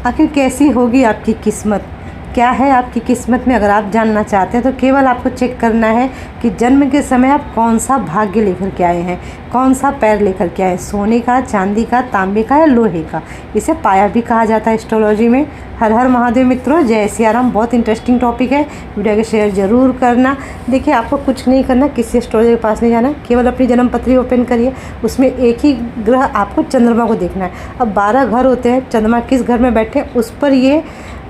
आखिर कैसी होगी आपकी किस्मत, क्या है आपकी किस्मत में, अगर आप जानना चाहते हैं तो केवल आपको चेक करना है कि जन्म के समय आप कौन सा भाग्य लेकर के आए हैं, कौन सा पैर लेकर के आए, सोने का, चांदी का, तांबे का या लोहे का। इसे पाया भी कहा जाता है एस्ट्रोलॉजी में। हर हर महादेव मित्रों, जय सिया राम। बहुत इंटरेस्टिंग टॉपिक है, वीडियो को शेयर ज़रूर करना। देखिए, आपको कुछ नहीं करना, किसी एस्ट्रोलॉजर के पास नहीं जाना, केवल अपनी जन्म पत्री ओपन करिए, उसमें एक ही ग्रह आपको चंद्रमा को देखना है। अब 12 घर होते हैं, चंद्रमा किस घर में बैठे उस पर ये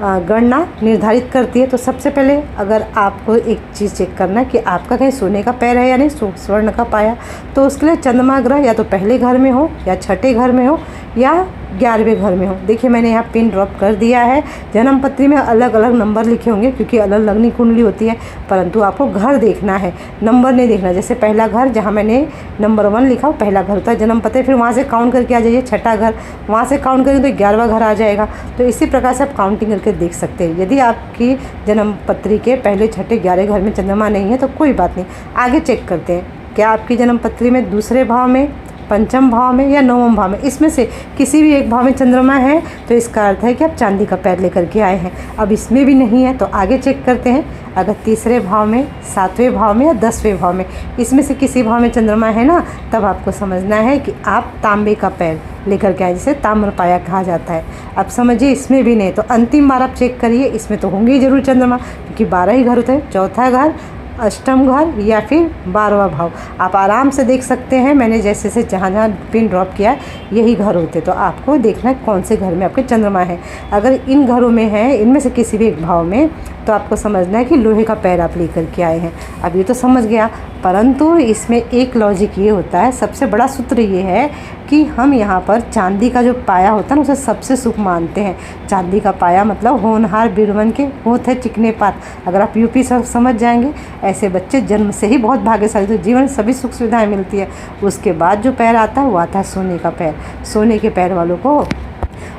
गणना निर्धारित करती है। तो सबसे पहले अगर आपको एक चीज़ चेक करना है कि आपका कहीं सोने का पैर है या नहीं, स्वर्ण का पाया, तो उसके लिए चंद्रमा ग्रह या तो पहले घर में हो या छठे घर में हो या 11वें घर में हो। देखिए, मैंने यहाँ पिन ड्रॉप कर दिया है। जन्म पत्री में अलग अलग नंबर लिखे होंगे क्योंकि अलग अलग कुंडली होती है, परंतु आपको घर देखना है, नंबर नहीं देखना। जैसे पहला घर जहाँ मैंने नंबर 1 लिखा हो, पहला घर होता है जन्म पत्री, फिर वहाँ से काउंट करके आ जाइए। छठा घर, वहाँ से काउंट करेंगे तो 11वां घर आ जाएगा। तो इसी प्रकार से आप काउंटिंग करके देख सकते हैं। यदि आपकी जन्म पत्री के पहले, छठे, 11वें घर में चंद्रमा नहीं है तो कोई बात नहीं, आगे चेक करते हैं। क्या आपकी जन्म पत्री में दूसरे भाव में, पंचम भाव में या 9वें भाव में, इसमें से किसी भी एक भाव में चंद्रमा है तो इसका अर्थ है कि आप चांदी का पैर लेकर के आए हैं। अब इसमें भी नहीं है तो आगे चेक करते हैं। अगर तीसरे भाव में, 7वें भाव में या 10वें भाव में, इसमें से किसी भाव में चंद्रमा है ना, तब आपको समझना है कि आप तांबे का पैर लेकर के आए, जिसे ताम्र पाया कहा जाता है। अब समझिए, इसमें भी नहीं तो अंतिम बार आप चेक करिए, इसमें तो होंगे ही जरूर चंद्रमा, क्योंकि 12 ही घर होते हैं। चौथा घर, अष्टम घर या फिर 12वां भाव, आप आराम से देख सकते हैं। मैंने जैसे जहाँ जहाँ पिन ड्रॉप किया यही घर होते, तो आपको देखना है कौन से घर में आपके चंद्रमा है। अगर इन घरों में है, इनमें से किसी भी एक भाव में, तो आपको समझना है कि लोहे का पैर आप लेकर के आए हैं। अब ये तो समझ गया, परंतु इसमें एक लॉजिक ये होता है, सबसे बड़ा सूत्र ये है कि हम यहाँ पर चांदी का जो पाया होता है ना, उसे सबसे शुभ मानते हैं। चांदी का पाया मतलब होनहार बीरवन के होत है चिकने पात। अगर आप यूपी सब समझ जाएंगे, ऐसे बच्चे जन्म से ही बहुत भाग्यशाली, तो जीवन में सभी सुख सुविधाएं मिलती है। उसके बाद जो पैर आता है वो आता है सोने का पैर। सोने के पैर वालों को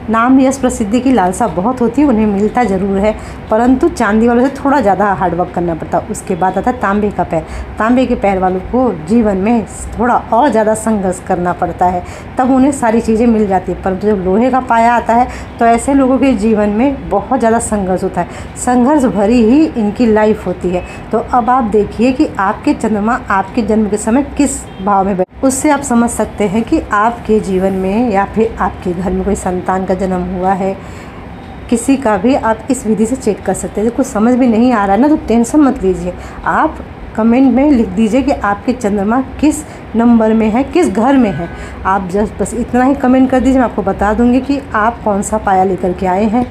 नाम, यश, प्रसिद्धि की लालसा बहुत होती है, उन्हें मिलता ज़रूर है, परंतु चांदी वालों से थोड़ा ज़्यादा हार्डवर्क करना पड़ता है। उसके बाद आता है तांबे का पैर। तांबे के पैर वालों को जीवन में थोड़ा और ज़्यादा संघर्ष करना पड़ता है, तब उन्हें सारी चीज़ें मिल जाती है। परंतु जब लोहे का पाया आता है तो ऐसे लोगों के जीवन में बहुत ज़्यादा संघर्ष होता है, संघर्ष भरी ही इनकी लाइफ होती है। तो अब आप देखिए कि आपके चंद्रमा आपके जन्म के समय किस भाव में, उससे आप समझ सकते हैं कि आपके जीवन में या फिर आपके घर में कोई संतान का जन्म हुआ है, किसी का भी आप इस विधि से चेक कर सकते हैं। कुछ समझ में नहीं आ रहा है ना, तो टेंशन मत लीजिए, आप कमेंट में लिख दीजिए कि आपके चंद्रमा किस नंबर में है, किस घर में है। आप जस्ट बस इतना ही कमेंट कर दीजिए, मैं आपको बता दूंगी कि आप कौन सा पाया लेकर के आए हैं।